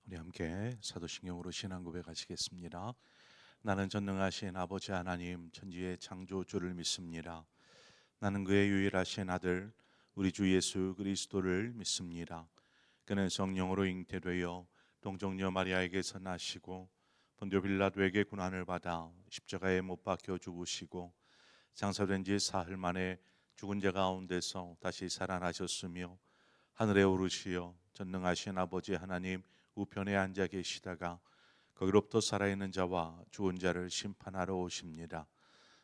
우리 함께 사도신경으로 신앙 고백하시겠습니다. 나는 전능하신 아버지 하나님 천지의 창조주를 믿습니다. 나는 그의 유일하신 아들 우리 주 예수 그리스도를 믿습니다. 그는 성령으로 잉태되어 동정녀 마리아에게서 나시고 본디오 빌라도에게 고난을 받아 십자가에 못 박혀 죽으시고 장사된 지 사흘 만에 죽은 자 가운데서 다시 살아나셨으며 하늘에 오르시어 전능하신 아버지 하나님 우편에 앉아 계시다가 거기로부터 살아있는 자와 죽은 자를 심판하러 오십니다.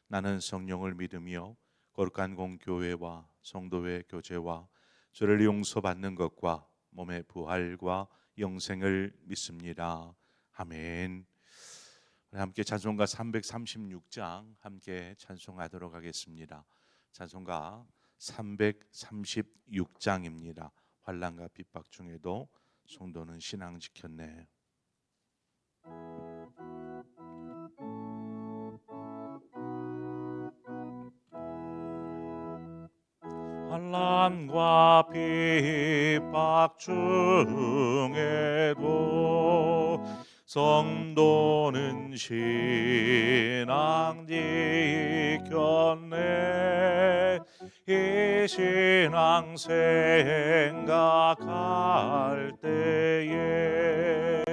나는 성령을 믿으며 거룩한 공교회와 성도의 교제와 죄를 용서받는 것과 몸의 부활과 영생을 믿습니다. 아멘. 우리 함께 찬송가 336장 함께 찬송하도록 하겠습니다. 찬송가 336장입니다. 환난과 핍박 중에도 성도는 신앙 지켰네. 환난과 핍박 중에도 성도는 신앙 지켰네. 이 신앙 생각할 때에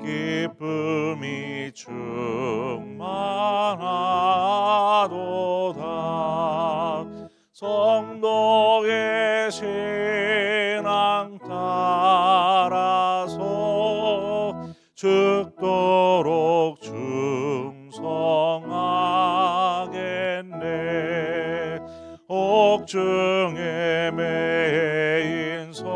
기쁨이 충만하도다. 성도의 신앙 따라서 죽도록 충성하겠네. 옥중에 매인 성도나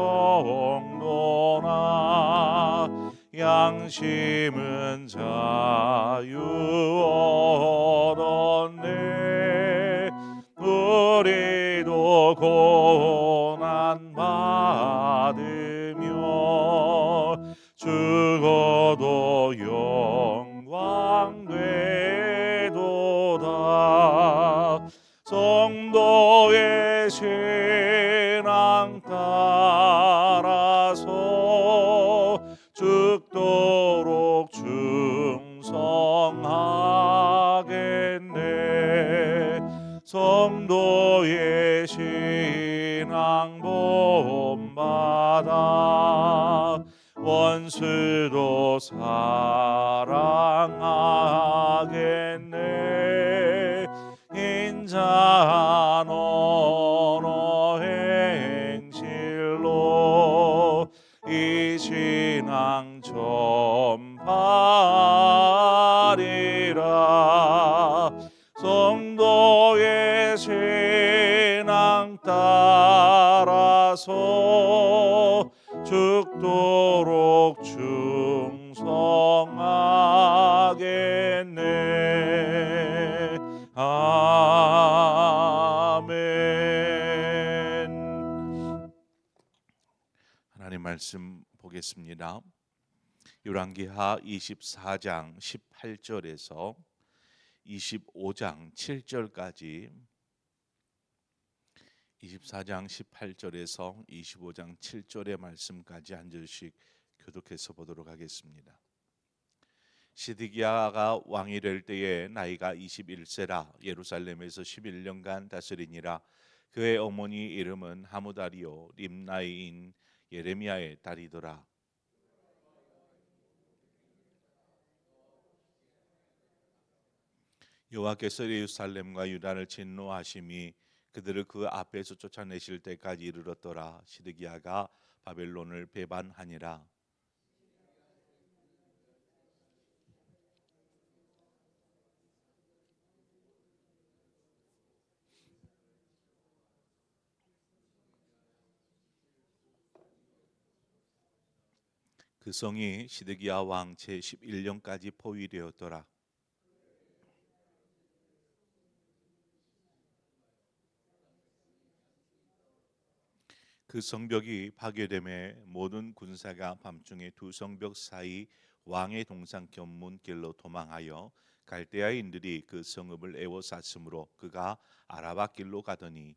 양심은 자유 얻었네. 우리도 고난 받으며 죽어도 영광 되도다. 성도의 신앙 따라서 죽도록 충성하겠네. 성도의 신앙 본받아 원수도 사랑하겠네. 인자한 언어 행실로 이 신앙 전파하리라. 성도의 신앙 따라서 죽도록 충성하겠네. 아멘. 하나님 말씀 보겠습니다. 열왕기하 24장 18절에서 25장 7절까지 24장 18절에서 25장 7절의 말씀까지 한 절씩 교독해서 보도록 하겠습니다. 시드기야가 왕이 될 때에 나이가 21세라 예루살렘에서 11년간 다스리니라. 그의 어머니 이름은 하무다리요 림나이인 예레미야의 딸이더라. 여호와께서 예루살렘과 유다를 진노하심이 그들을 그 앞에서 쫓아내실 때까지 이르렀더라. 시드기야가 바벨론을 배반하니라. 그 성이 시드기야 왕 제11년까지 포위되었더라. 그 성벽이 파괴됨에 모든 군사가 밤중에 두 성벽 사이 왕의 동상 견문 길로 도망하여 갈대아인들이 그 성읍을 에워쌌으므로 그가 아라바 길로 가더니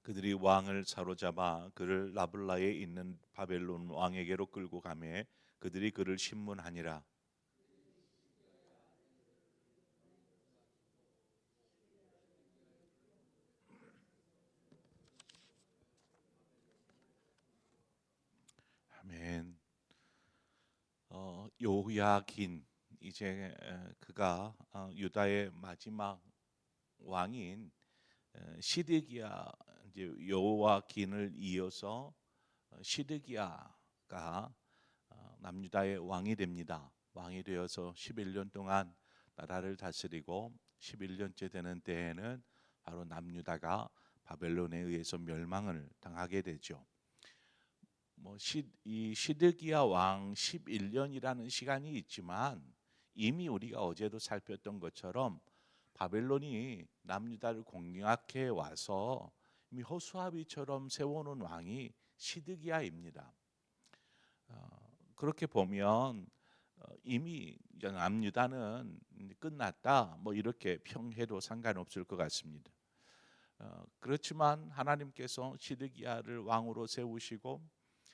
그들이 왕을 사로잡아 그를 라블라에 있는 바벨론 왕에게로 끌고 가매 그들이 그를 신문하니라. 아멘. 요야긴 이제 그가 유다의 마지막 왕인 시드기야, 이제 요아긴을 이어서 시드기야가 남유다의 왕이 됩니다. 왕이 되어서 11년 동안 나라를 다스리고 11년째 되는 때에는 바로 남유다가 바벨론에 의해서 멸망을 당하게 되죠. 이 시드기야 왕 11년이라는 시간이 있지만 이미 우리가 어제도 살폈던 것처럼 바벨론이 남유다를 공략해 와서 이미 호수아비처럼 세워놓은 왕이 시드기야입니다. 그렇게 보면 이미 남유다는 끝났다 뭐 이렇게 평해도 상관없을 것 같습니다. 그렇지만 하나님께서 시드기야를 왕으로 세우시고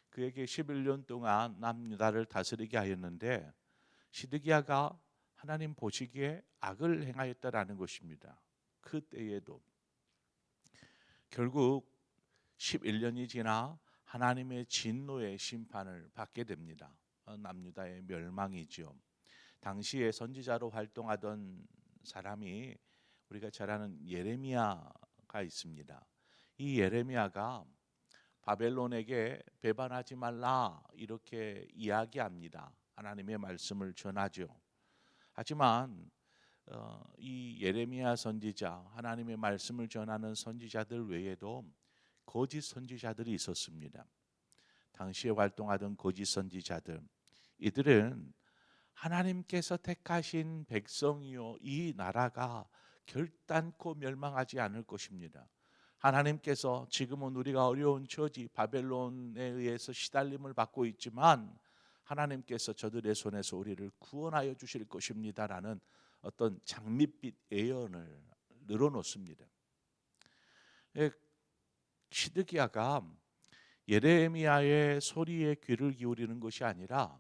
그에게 11년 동안 남유다를 다스리게 하였는데 시드기야가 하나님 보시기에 악을 행하였다라는 것입니다. 그 때에도 결국 11년이 지나 하나님의 진노의 심판을 받게 됩니다. 남유다의 멸망이죠. 당시에 선지자로 활동하던 사람이 우리가 잘 아는 예레미야가 있습니다. 이 예레미야가 바벨론에게 배반하지 말라 이렇게 이야기합니다. 하나님의 말씀을 전하죠. 하지만 이 예레미야 선지자, 하나님의 말씀을 전하는 선지자들 외에도 거짓 선지자들이 있었습니다. 당시에 활동하던 거짓 선지자들, 이들은 하나님께서 택하신 백성이요 이 나라가 결단코 멸망하지 않을 것입니다. 하나님께서 지금은 우리가 어려운 처지 바벨론에 의해서 시달림을 받고 있지만 하나님께서 저들의 손에서 우리를 구원하여 주실 것입니다라는 어떤 장밋빛 예언을 늘어놓습니다. 시드기야가 예레미야의 소리에 귀를 기울이는 것이 아니라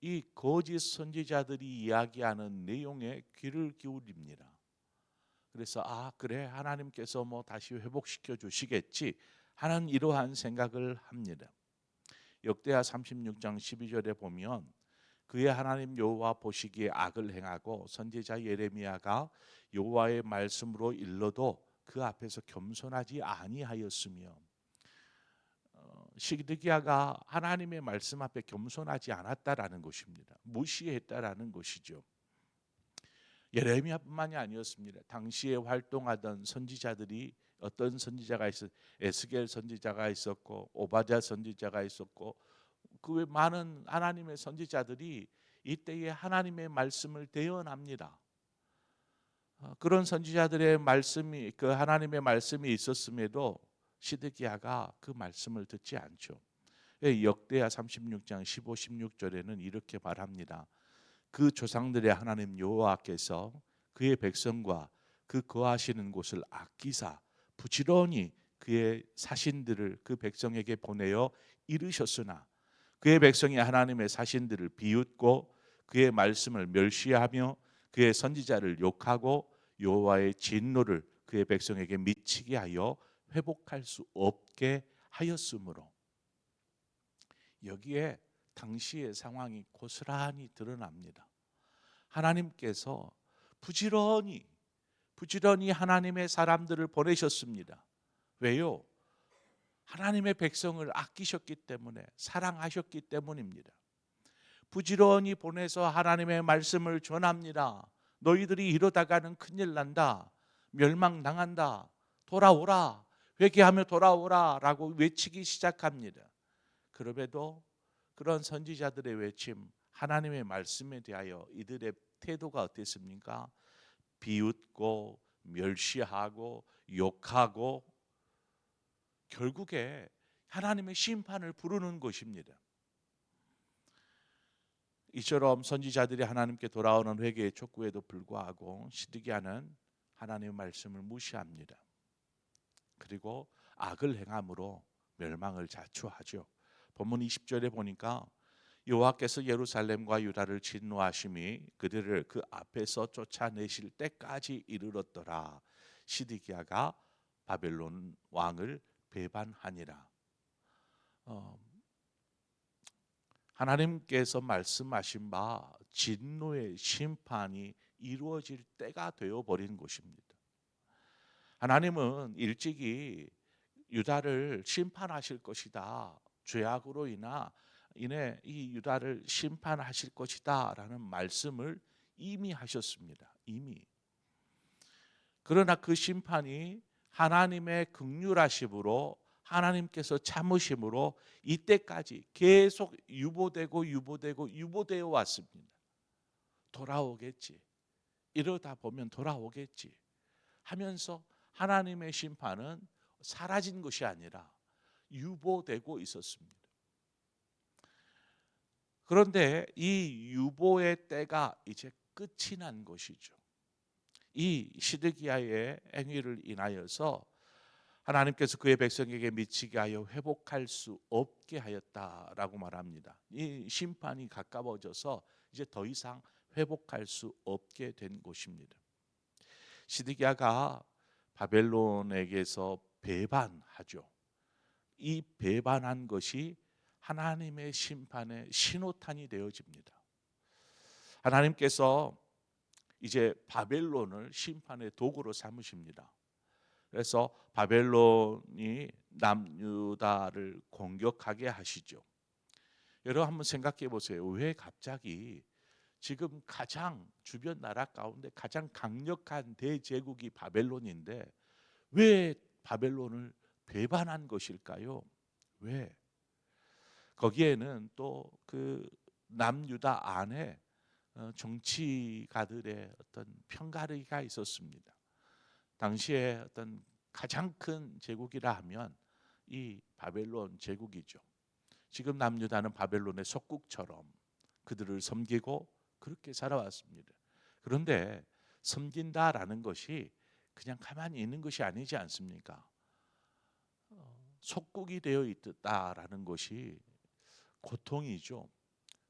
이 거짓 선지자들이 이야기하는 내용에 귀를 기울입니다. 그래서 그래 하나님께서 뭐 다시 회복시켜 주시겠지 하는 이러한 생각을 합니다. 역대하 36장 12절에 보면 그의 하나님 여호와 보시기에 악을 행하고 선지자 예레미야가 여호와의 말씀으로 일러도 그 앞에서 겸손하지 아니하였으며, 시드기야가 하나님의 말씀 앞에 겸손하지 않았다라는 것입니다. 무시했다라는 것이죠. 예레미야뿐만이 아니었습니다. 당시에 활동하던 선지자들이 어떤 선지자가 있었, 에스겔 선지자가 있었고 오바댜 선지자가 있었고 그 외 많은 하나님의 선지자들이 이때에 하나님의 말씀을 대언합니다. 그런 선지자들의 말씀이 그 하나님의 말씀이 있었음에도 시드기야가 그 말씀을 듣지 않죠. 역대하 36장 15, 16절에는 이렇게 말합니다. 그 조상들의 하나님 여호와께서 그의 백성과 그 거하시는 곳을 아끼사 부지런히 그의 사신들을 그 백성에게 보내어 이르셨으나 그의 백성이 하나님의 사신들을 비웃고 그의 말씀을 멸시하며 그의 선지자를 욕하고 여호와의 진노를 그의 백성에게 미치게 하여 회복할 수 없게 하였으므로, 여기에 당시의 상황이 고스란히 드러납니다. 하나님께서 부지런히 하나님의 사람들을 보내셨습니다. 왜요? 하나님의 백성을 아끼셨기 때문에, 사랑하셨기 때문입니다. 부지런히 보내서 하나님의 말씀을 전합니다. 너희들이 이러다가는 큰일 난다, 멸망당한다, 돌아오라, 회개하며 돌아오라 라고 외치기 시작합니다. 그럼에도 그런 선지자들의 외침, 하나님의 말씀에 대하여 이들의 태도가 어땠습니까? 비웃고 멸시하고 욕하고 결국에 하나님의 심판을 부르는 것입니다. 이처럼 선지자들이 하나님께 돌아오는 회개의 촉구에도 불구하고 시드기야는 하나님의 말씀을 무시합니다. 그리고 악을 행함으로 멸망을 자초하죠. 본문 20절에 보니까 여호와께서 예루살렘과 유다를 진노하심이 그들을 그 앞에서 쫓아내실 때까지 이르렀더라. 시드기야가 바벨론 왕을 배반하니라. 하나님께서 말씀하신 바 진노의 심판이 이루어질 때가 되어버린 것입니다. 하나님은 일찍이 유다를 심판하실 것이다. 죄악으로 인해 이 유다를 심판하실 것이다 라는 말씀을 이미 하셨습니다. 이미. 그러나 그 심판이 하나님의 긍휼하심으로 하나님께서 참으심으로 이때까지 계속 유보되어 왔습니다. 돌아오겠지. 이러다 보면 돌아오겠지 하면서 하나님의 심판은 사라진 것이 아니라 유보되고 있었습니다. 그런데 이 유보의 때가 이제 끝이 난 것이죠. 이 시드기야의 행위를 인하여서 하나님께서 그의 백성에게 미치게 하여 회복할 수 없게 하였다라고 말합니다. 이 심판이 가까워져서 이제 더 이상 회복할 수 없게 된 것입니다. 시드기야가 바벨론에게서 배반하죠. 이 배반한 것이 하나님의 심판의 신호탄이 되어집니다. 하나님께서 이제 바벨론을 심판의 도구로 삼으십니다. 그래서 바벨론이 남유다를 공격하게 하시죠. 여러분 한번 생각해 보세요. 왜 갑자기 지금 가장 주변 나라 가운데 가장 강력한 대제국이 바벨론인데 왜 바벨론을 배반한 것일까요? 왜? 거기에는 또 그 남유다 안에 정치가들의 어떤 편가르기가 있었습니다. 당시에 어떤 가장 큰 제국이라 하면 이 바벨론 제국이죠. 지금 남유다는 바벨론의 속국처럼 그들을 섬기고 그렇게 살아왔습니다. 그런데 섬긴다라는 것이 그냥 가만히 있는 것이 아니지 않습니까? 속국이 되어 있다라는 것이 고통이죠.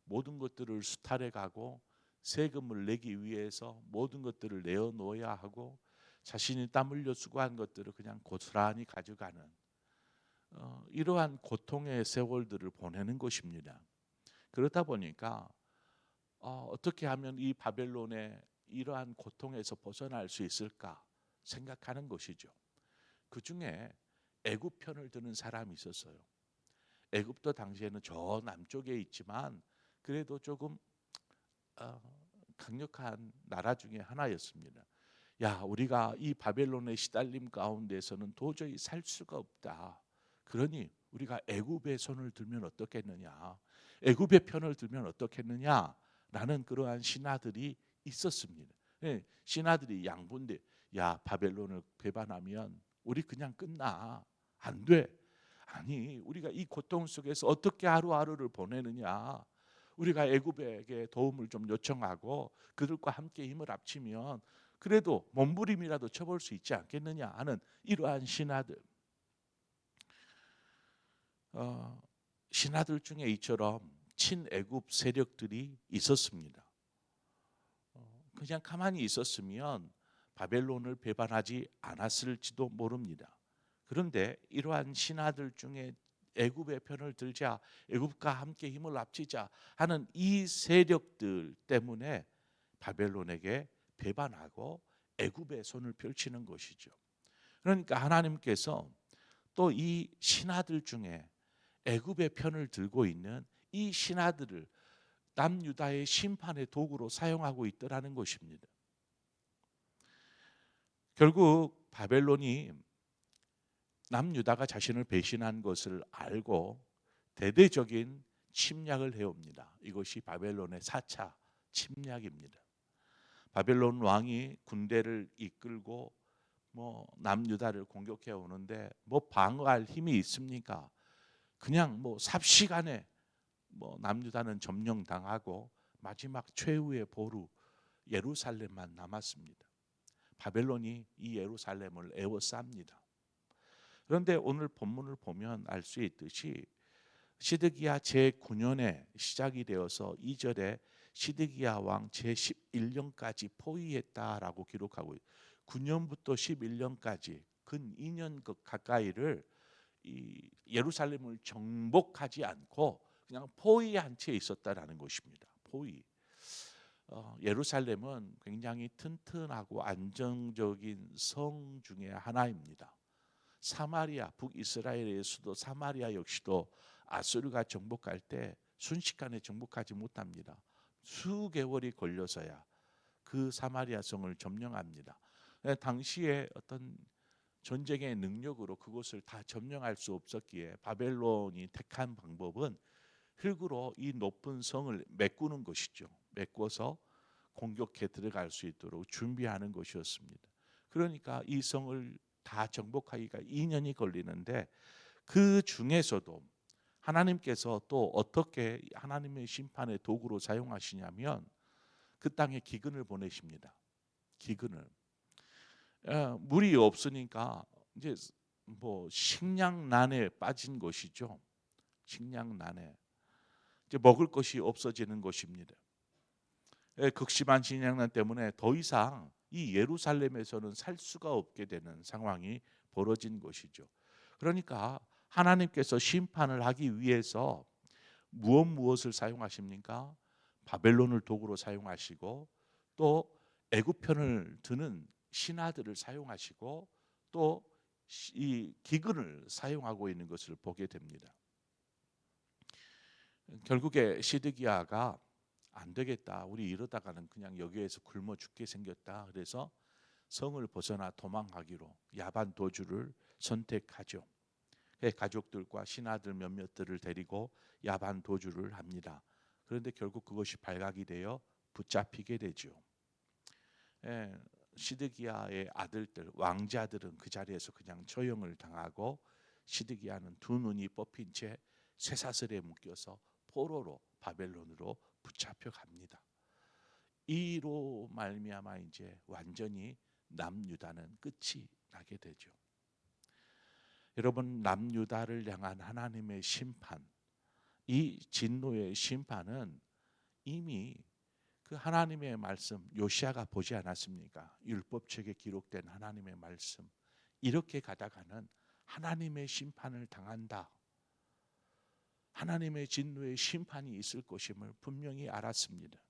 모든 것들을 수탈해 가고 세금을 내기 위해서 모든 것들을 내어놓아야 하고 자신이 땀 흘려 수고한 것들을 그냥 고스란히 가져가는 이러한 고통의 세월들을 보내는 것입니다. 그렇다 보니까 어떻게 하면 이 바벨론의 이러한 고통에서 벗어날 수 있을까 생각하는 것이죠. 그 중에 애굽 편을 드는 사람이 있었어요. 애굽도 당시에는 저 남쪽에 있지만 그래도 조금 강력한 나라 중에 하나였습니다. 야, 우리가 이 바벨론의 시달림 가운데서는 도저히 살 수가 없다. 그러니 우리가 애굽의 손을 들면 어떻겠느냐, 애굽의 편을 들면 어떻겠느냐라는 그러한 신하들이 있었습니다. 신하들이 양분대, 야, 바벨론을 배반하면 우리 그냥 끝나. 안 돼. 아니, 우리가 이 고통 속에서 어떻게 하루하루를 보내느냐. 우리가 애굽에게 도움을 좀 요청하고 그들과 함께 힘을 합치면 그래도 몸부림이라도 쳐볼 수 있지 않겠느냐 하는 이러한 신하들. 신하들 중에 이처럼 친애굽 세력들이 있었습니다. 그냥 가만히 있었으면 바벨론을 배반하지 않았을지도 모릅니다. 그런데 이러한 신하들 중에 애굽의 편을 들자, 애굽과 함께 힘을 합치자 하는 이 세력들 때문에 바벨론에게 배반하고 애굽의 손을 펼치는 것이죠. 그러니까 하나님께서 또 이 신하들 중에 애굽의 편을 들고 있는 이 신하들을 남유다의 심판의 도구로 사용하고 있더라는 것입니다. 결국 바벨론이 남유다가 자신을 배신한 것을 알고 대대적인 침략을 해옵니다. 이것이 바벨론의 4차 침략입니다. 바벨론 왕이 군대를 이끌고 남유다를 공격해 오는데 방어할 힘이 있습니까? 그냥 삽시간에 남유다는 점령당하고 마지막 최후의 보루 예루살렘만 남았습니다. 바벨론이 이 예루살렘을 에워쌉니다. 그런데 오늘 본문을 보면 알 수 있듯이 시드기야 제9년에 시작이 되어서 2절에 시드기야 왕 제11년까지 포위했다라고 기록하고 9년부터 11년까지 근 2년 가까이를 이 예루살렘을 정복하지 않고 그냥 포위한 채 있었다라는 것입니다. 포위. 예루살렘은 굉장히 튼튼하고 안정적인 성 중에 하나입니다. 사마리아, 북이스라엘의 수도 사마리아 역시도 아수르가 정복할 때 순식간에 정복하지 못합니다. 수개월이 걸려서야 그 사마리아 성을 점령합니다. 당시에 어떤 전쟁의 능력으로 그곳을 다 점령할 수 없었기에 바벨론이 택한 방법은 흙으로 이 높은 성을 메꾸는 것이죠. 메꿔서 공격해 들어갈 수 있도록 준비하는 것이었습니다. 그러니까 이 성을 다 정복하기가 2년이 걸리는데 그 중에서도 하나님께서 또 어떻게 하나님의 심판의 도구로 사용하시냐면 그 땅에 기근을 보내십니다. 기근을. 물이 없으니까 이제 뭐 식량난에 빠진 것이죠. 식량난에. 이제 먹을 것이 없어지는 것입니다. 극심한 식량난 때문에 더 이상 이 예루살렘에서는 살 수가 없게 되는 상황이 벌어진 것이죠. 그러니까 하나님께서 심판을 하기 위해서 무엇을 사용하십니까? 바벨론을 도구로 사용하시고 또 애굽 편을 드는 신하들을 사용하시고 또 이 기근을 사용하고 있는 것을 보게 됩니다. 결국에 시드기야가 안 되겠다. 우리 이러다가는 그냥 여기에서 굶어 죽게 생겼다. 그래서 성을 벗어나 도망하기로 야반 도주를 선택하죠. 가족들과 신하들 몇몇들을 데리고 야반 도주를 합니다. 그런데 결국 그것이 발각이 되어 붙잡히게 되죠. 시드기야의 아들들, 왕자들은 그 자리에서 그냥 처형을 당하고 시드기야는 두 눈이 뽑힌 채 쇠사슬에 묶여서 포로로 바벨론으로 붙잡혀 갑니다. 이로 말미암아 이제 완전히 남유다는 끝이 나게 되죠. 여러분, 남유다를 향한 하나님의 심판, 이 진노의 심판은 이미 그 하나님의 말씀 요시아가 보지 않았습니까? 율법책에 기록된 하나님의 말씀, 이렇게 가다가는 하나님의 심판을 당한다. 하나님의 진노의 심판이 있을 것임을 분명히 알았습니다.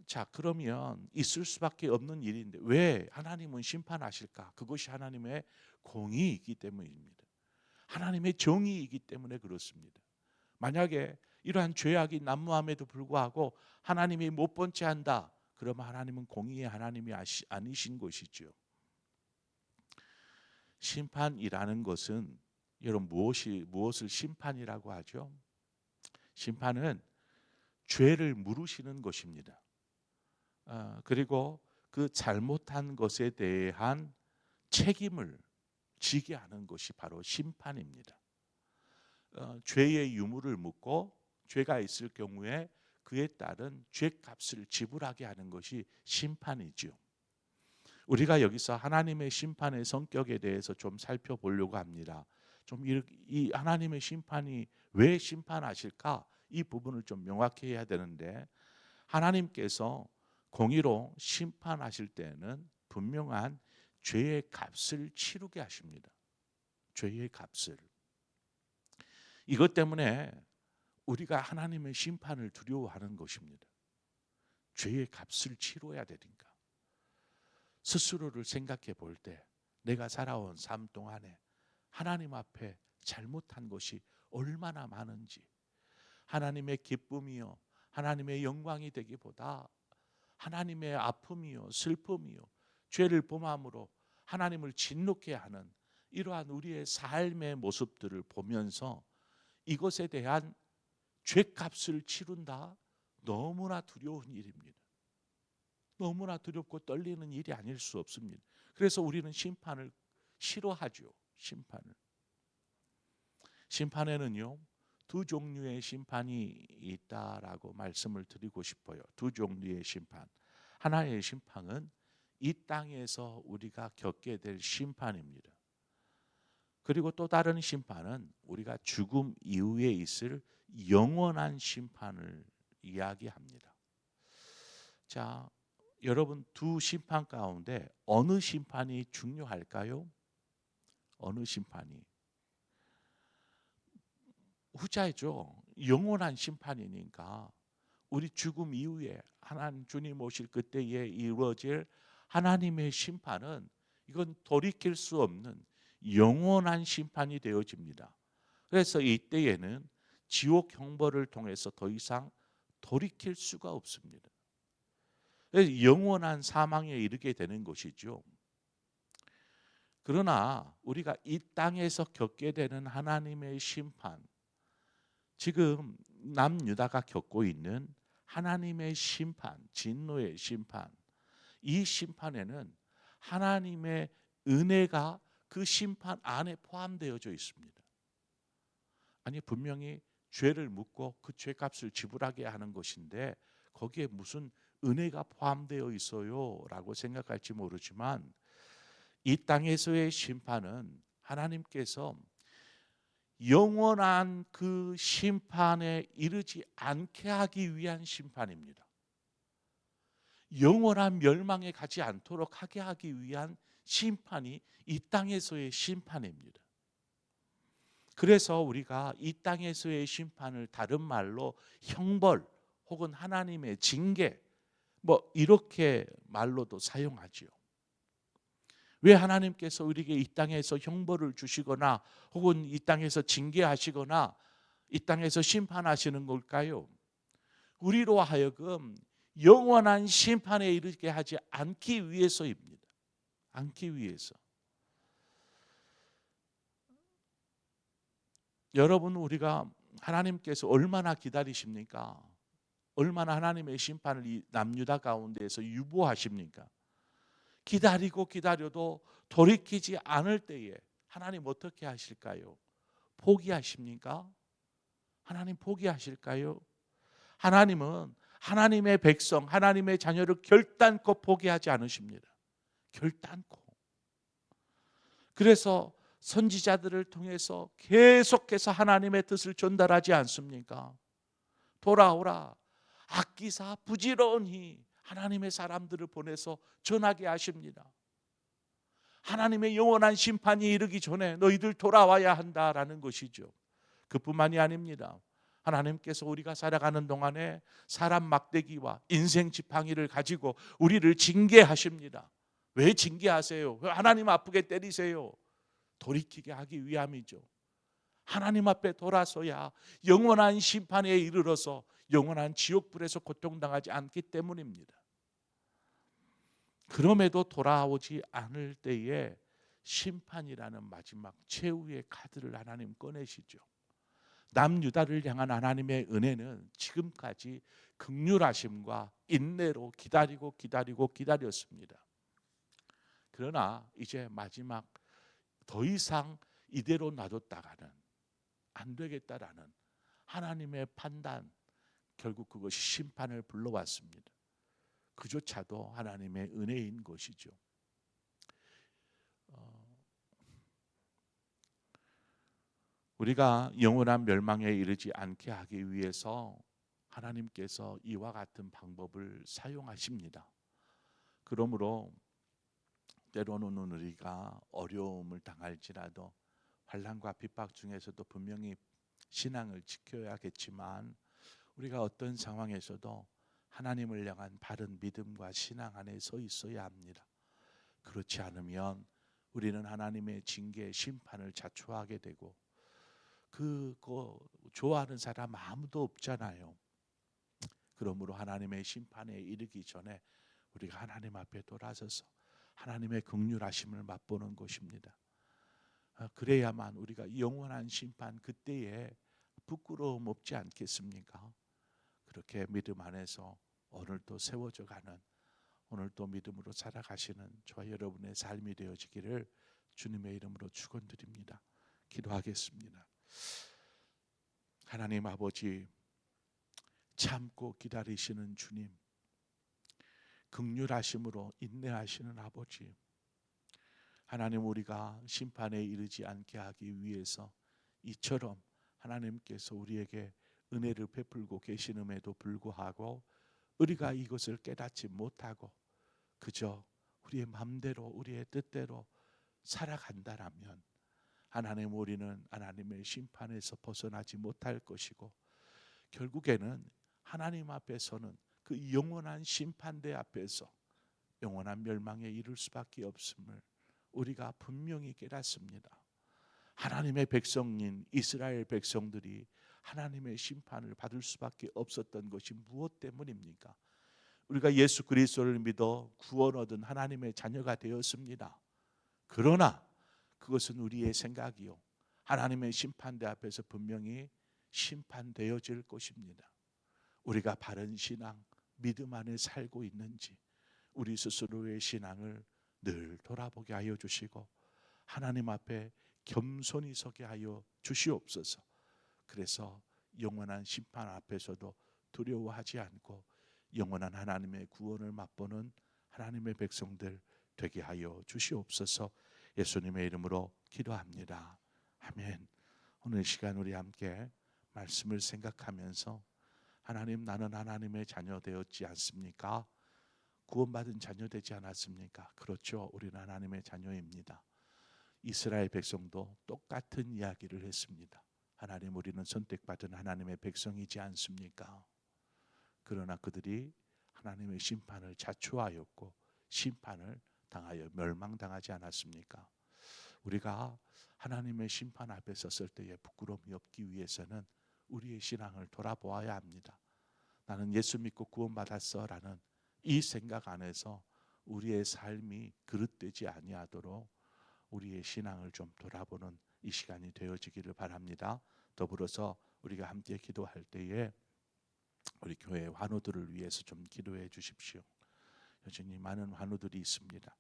자, 그러면 있을 수밖에 없는 일인데 왜 하나님은 심판하실까? 그것이 하나님의 공의이기 때문입니다. 하나님의 정의이기 때문에 그렇습니다. 만약에 이러한 죄악이 난무함에도 불구하고 하나님이 못 본 채 한다. 그러면 하나님은 공의의 하나님이 아니신 것이죠. 심판이라는 것은 여러분 무엇을 심판이라고 하죠? 심판은 죄를 물으시는 것입니다. 그리고 그 잘못한 것에 대한 책임을 지게 하는 것이 바로 심판입니다. 죄의 유무를 묻고 죄가 있을 경우에 그에 따른 죄값을 지불하게 하는 것이 심판이죠. 우리가 여기서 하나님의 심판의 성격에 대해서 좀 살펴보려고 합니다. 좀 이 하나님의 심판이 왜 심판하실까? 이 부분을 좀 명확히 해야 되는데 하나님께서 공의로 심판하실 때는 분명한 죄의 값을 치르게 하십니다. 죄의 값을. 이것 때문에 우리가 하나님의 심판을 두려워하는 것입니다. 죄의 값을 치러야 되니까. 스스로를 생각해 볼 때 내가 살아온 삶 동안에 하나님 앞에 잘못한 것이 얼마나 많은지, 하나님의 기쁨이요 하나님의 영광이 되기보다 하나님의 아픔이요 슬픔이요 죄를 범함으로 하나님을 진노케 하는 이러한 우리의 삶의 모습들을 보면서 이것에 대한 죄값을 치른다. 너무나 두려운 일입니다. 너무나 두렵고 떨리는 일이 아닐 수 없습니다. 그래서 우리는 심판을 싫어하죠. 심판에는요 두 종류의 심판이 있다라고 말씀을 드리고 싶어요. 두 종류의 심판. 하나의 심판은 이 땅에서 우리가 겪게 될 심판입니다. 그리고 또 다른 심판은 우리가 죽음 이후에 있을 영원한 심판을 이야기합니다. 자, 여러분 두 심판 가운데 어느 심판이 중요할까요? 어느 심판이? 후자죠. 영원한 심판이니까 우리 죽음 이후에 하나님 주님 오실 그때에 이루어질 하나님의 심판은 이건 돌이킬 수 없는 영원한 심판이 되어집니다. 그래서 이때에는 지옥 형벌을 통해서 더 이상 돌이킬 수가 없습니다. 그래서 영원한 사망에 이르게 되는 것이죠. 그러나 우리가 이 땅에서 겪게 되는 하나님의 심판, 지금 남유다가 겪고 있는 하나님의 심판, 진노의 심판, 이 심판에는 하나님의 은혜가 그 심판 안에 포함되어져 있습니다. 아니 분명히 죄를 묻고 그 죄값을 지불하게 하는 것인데 거기에 무슨 은혜가 포함되어 있어요? 라고 생각할지 모르지만 이 땅에서의 심판은 하나님께서 영원한 그 심판에 이르지 않게 하기 위한 심판입니다. 영원한 멸망에 가지 않도록 하게 하기 위한 심판이 이 땅에서의 심판입니다. 그래서 우리가 이 땅에서의 심판을 다른 말로 형벌 혹은 하나님의 징계 뭐 이렇게 말로도 사용하지요. 왜 하나님께서 우리에게 이 땅에서 형벌을 주시거나 혹은 이 땅에서 징계하시거나 이 땅에서 심판하시는 걸까요? 우리로 하여금 영원한 심판에 이르게 하지 않기 위해서입니다. 않기 위해서. 여러분 우리가 하나님께서 얼마나 기다리십니까? 얼마나 하나님의 심판을 이 남유다 가운데에서 유보하십니까? 기다리고 기다려도 돌이키지 않을 때에 하나님 어떻게 하실까요? 포기하십니까? 하나님 포기하실까요? 하나님은 하나님의 백성, 하나님의 자녀를 결단코 포기하지 않으십니다. 결단코. 그래서 선지자들을 통해서 계속해서 하나님의 뜻을 전달하지 않습니까? 돌아오라. 아끼사 부지런히 하나님의 사람들을 보내서 전하게 하십니다. 하나님의 영원한 심판이 이르기 전에 너희들 돌아와야 한다라는 것이죠. 그뿐만이 아닙니다. 하나님께서 우리가 살아가는 동안에 사람 막대기와 인생 지팡이를 가지고 우리를 징계하십니다. 왜 징계하세요? 왜 하나님 아프게 때리세요? 돌이키게 하기 위함이죠. 하나님 앞에 돌아서야 영원한 심판에 이르러서 영원한 지옥불에서 고통당하지 않기 때문입니다. 그럼에도 돌아오지 않을 때에 심판이라는 마지막 최후의 카드를 하나님 꺼내시죠. 남유다를 향한 하나님의 은혜는 지금까지 긍휼하심과 인내로 기다렸습니다. 그러나 이제 마지막 더 이상 이대로 놔뒀다가는 안 되겠다라는 하나님의 판단, 결국 그것이 심판을 불러왔습니다. 그조차도 하나님의 은혜인 것이죠. 우리가 영원한 멸망에 이르지 않게 하기 위해서 하나님께서 이와 같은 방법을 사용하십니다. 그러므로 때로는 우리가 어려움을 당할지라도 환난과 핍박 중에서도 분명히 신앙을 지켜야겠지만 우리가 어떤 상황에서도 하나님을 향한 바른 믿음과 신앙 안에 서 있어야 합니다. 그렇지 않으면 우리는 하나님의 징계, 심판을 자초하게 되고 그거 좋아하는 사람 아무도 없잖아요. 그러므로 하나님의 심판에 이르기 전에 우리가 하나님 앞에 돌아서서 하나님의 긍휼하심을 맛보는 것입니다. 그래야만 우리가 영원한 심판 그때에 부끄러움 없지 않겠습니까? 그렇게 믿음 안에서 오늘도 세워져 가는, 오늘도 믿음으로 살아가시는 저와 여러분의 삶이 되어지기를 주님의 이름으로 축원드립니다. 기도하겠습니다. 하나님 아버지, 참고 기다리시는 주님, 긍휼하심으로 인내하시는 아버지, 하나님, 우리가 심판에 이르지 않게 하기 위해서 이처럼 하나님께서 우리에게 은혜를 베풀고 계시는에도 불구하고 우리가 이것을 깨닫지 못하고 그저 우리의 마음대로 우리의 뜻대로 살아간다라면 하나님, 우리는 하나님의 심판에서 벗어나지 못할 것이고 결국에는 하나님 앞에서는 그 영원한 심판대 앞에서 영원한 멸망에 이를 수밖에 없음을 우리가 분명히 깨닫습니다. 하나님의 백성인 이스라엘 백성들이 하나님의 심판을 받을 수밖에 없었던 것이 무엇 때문입니까? 우리가 예수 그리스도를 믿어 구원 얻은 하나님의 자녀가 되었습니다. 그러나 그것은 우리의 생각이요, 하나님의 심판대 앞에서 분명히 심판되어질 것입니다. 우리가 바른 신앙, 믿음 안에 살고 있는지 우리 스스로의 신앙을 늘 돌아보게 하여 주시고 하나님 앞에 겸손히 서게 하여 주시옵소서. 그래서 영원한 심판 앞에서도 두려워하지 않고 영원한 하나님의 구원을 맛보는 하나님의 백성들 되게 하여 주시옵소서. 예수님의 이름으로 기도합니다. 아멘. 오늘 시간 우리 함께 말씀을 생각하면서 하나님, 나는 하나님의 자녀 되었지 않습니까? 구원받은 자녀 되지 않았습니까? 그렇죠. 우리는 하나님의 자녀입니다. 이스라엘 백성도 똑같은 이야기를 했습니다. 하나님, 우리는 선택받은 하나님의 백성이지 않습니까? 그러나 그들이 하나님의 심판을 자초하였고 심판을 당하여 멸망당하지 않았습니까? 우리가 하나님의 심판 앞에 섰을 때에 부끄러움이 없기 위해서는 우리의 신앙을 돌아보아야 합니다. 나는 예수 믿고 구원받았어 라는 이 생각 안에서 우리의 삶이 그릇되지 아니하도록 우리의 신앙을 좀 돌아보는 이 시간이 되어지기를 바랍니다. 더불어서 우리가 함께 기도할 때에 우리 교회 환우들을 위해서 좀 기도해 주십시오. 여전히 많은 환우들이 있습니다.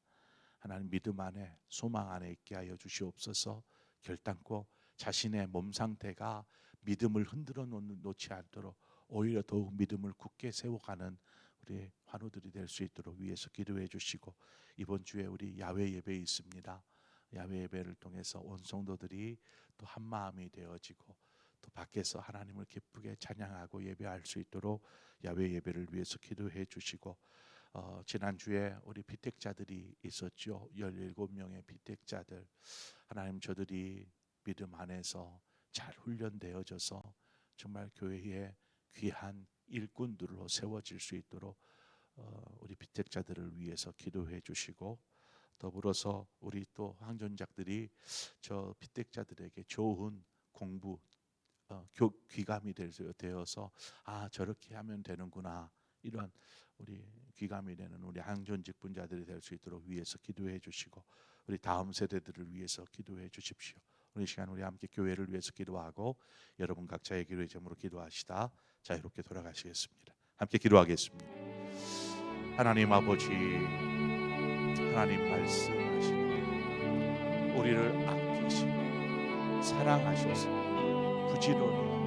하나님, 믿음 안에 소망 안에 있게 하여 주시옵소서. 결단코 자신의 몸 상태가 믿음을 흔들어 놓지 않도록 오히려 더욱 믿음을 굳게 세워가는 우리 환우들이 될 수 있도록 위해서 기도해 주시고, 이번 주에 우리 야외 예배 있습니다. 야외 예배를 통해서 온 성도들이 또 한 마음이 되어지고 또 밖에서 하나님을 기쁘게 찬양하고 예배할 수 있도록 야외 예배를 위해서 기도해 주시고, 지난주에 우리 비택자들이 있었죠. 17명의 비택자들, 하나님, 저들이 믿음 안에서 잘 훈련되어져서 정말 교회의 귀한 일꾼들로 세워질 수 있도록 우리 비택자들을 위해서 기도해 주시고, 더불어서 우리 또 항전작들이 저 비택자들에게 좋은 공부 귀감이 되어서 저렇게 하면 되는구나, 이런 우리 귀감이 되는 우리 항전직 분자들이 될 수 있도록 위해서 기도해 주시고, 우리 다음 세대들을 위해서 기도해 주십시오. 오늘 시간 우리 함께 교회를 위해서 기도하고 여러분 각자의 기도의 제목으로 기도하시다 자유롭게 돌아가시겠습니다. 함께 기도하겠습니다. 하나님 아버지, 하나님 말씀하시는 우리를 아끼시고 사랑하셔서 부지런히